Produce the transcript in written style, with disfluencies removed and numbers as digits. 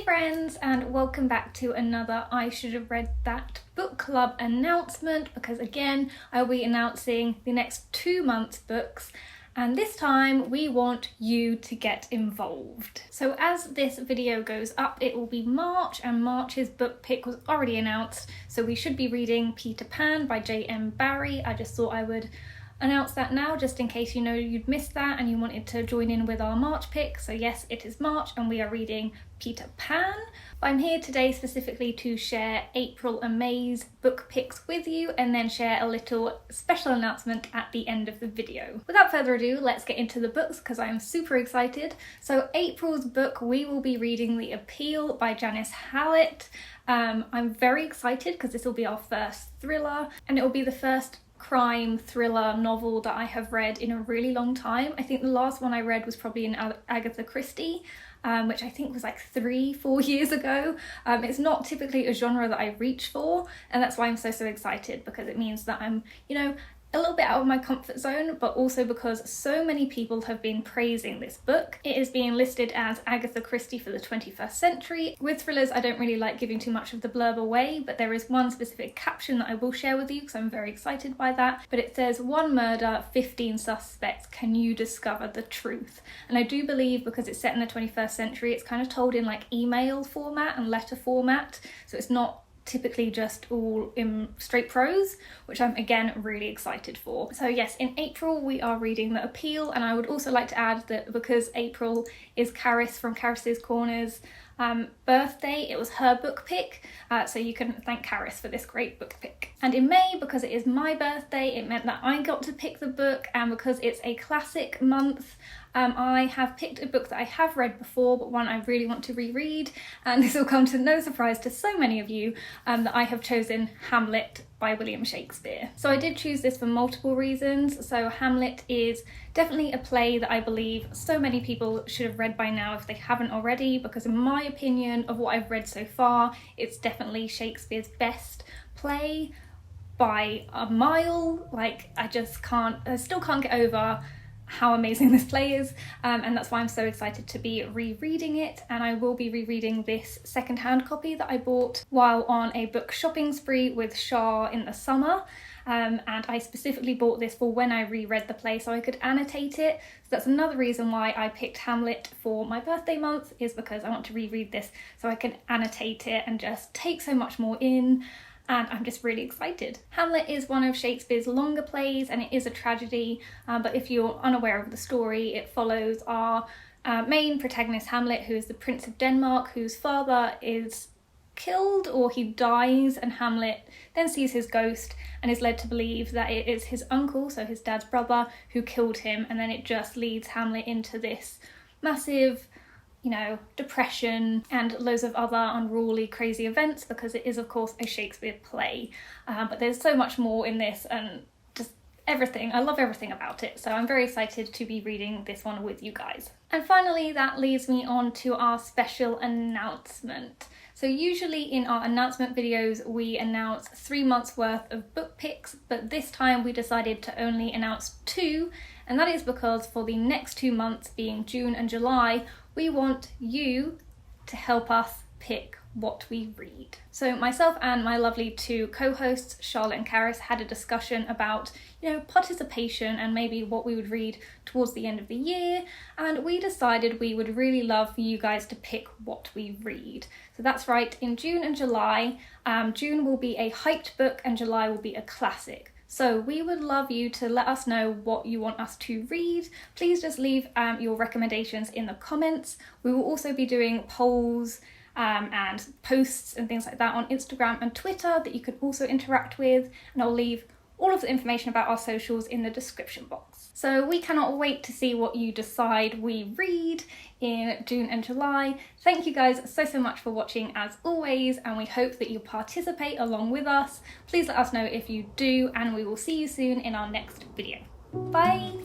Hey friends, and welcome back to another I Should Have Read That book club announcement, because again I will be announcing the next 2 months' books, and this time we want you to get involved. So as this video goes up, it will be March, and March's book pick was already announced, so we should be reading Peter Pan by J.m Barry. I just thought I would announce that now, just in case you'd missed that and you wanted to join in with our March pick. So yes, it is March and we are reading Peter Pan. I'm here today specifically to share April and May's book picks with you, and then share a little special announcement at the end of the video. Without further ado, let's get into the books because I am super excited. So April's book, we will be reading The Appeal by Janice Hallett. I'm very excited because this will be our first thriller, and it will be the first crime thriller novel that I have read in a really long time. I think the last one I read was probably in Agatha Christie, which I think was like 3-4 years ago. It's not typically a genre that I reach for, and that's why I'm so excited, because it means that I'm, a little bit out of my comfort zone, but also because so many people have been praising this book. It is being listed as Agatha Christie for the 21st century. With thrillers, I don't really like giving too much of the blurb away, but there is one specific caption that I will share with you because I'm very excited by that. But it says, "1 murder, 15 suspects, can you discover the truth?" And I do believe, because it's set in the 21st century, it's kind of told in like email format and letter format, so it's not typically just all in straight prose, which I'm again really excited for. So yes, in April we are reading The Appeal, and I would also like to add that because April is Caris from Caris's Corner's birthday, it was her book pick, so you can thank Caris for this great book pick. And in May, because it is my birthday, it meant that I got to pick the book, and because it's a classic month, I have picked a book that I have read before, but one I really want to reread, and this will come to no surprise to so many of you, that I have chosen Hamlet by William Shakespeare. So I did choose this for multiple reasons. So Hamlet is definitely a play that I believe so many people should have read by now if they haven't already, because in my opinion, of what I've read so far, it's definitely Shakespeare's best play by a mile. Like, I still can't get over how amazing this play is, and that's why I'm so excited to be rereading it. And I will be rereading this second-hand copy that I bought while on a book shopping spree with Shah in the summer, and I specifically bought this for when I reread the play so I could annotate it. So that's another reason why I picked Hamlet for my birthday month, is because I want to reread this so I can annotate it and just take so much more in. And I'm just really excited. Hamlet is one of Shakespeare's longer plays, and it is a tragedy, but if you're unaware of the story, it follows our main protagonist Hamlet, who is the Prince of Denmark, whose father is killed, or he dies, and Hamlet then sees his ghost and is led to believe that it is his uncle, so his dad's brother, who killed him, and then it just leads Hamlet into this massive depression and loads of other unruly, crazy events, because it is, of course, a Shakespeare play. But there's so much more in this, and just everything. I love everything about it, so I'm very excited to be reading this one with you guys. And finally, that leads me on to our special announcement. So usually in our announcement videos, we announce 3 months worth of book picks, but this time we decided to only announce 2, and that is because for the next 2 months, being June and July, we want you to help us pick what we read. So myself and my lovely 2 co-hosts, Charlotte and Caris, had a discussion about, participation and maybe what we would read towards the end of the year, and we decided we would really love for you guys to pick what we read. So that's right, in June and July, June will be a hyped book and July will be a classic. So we would love you to let us know what you want us to read. Please just leave your recommendations in the comments. We will also be doing polls and posts and things like that on Instagram and Twitter that you can also interact with, and I'll leave all of the information about our socials in the description box. So we cannot wait to see what you decide we read in June and July. Thank you guys so much for watching as always, and we hope that you participate along with us. Please let us know if you do, and we will see you soon in our next video. Bye!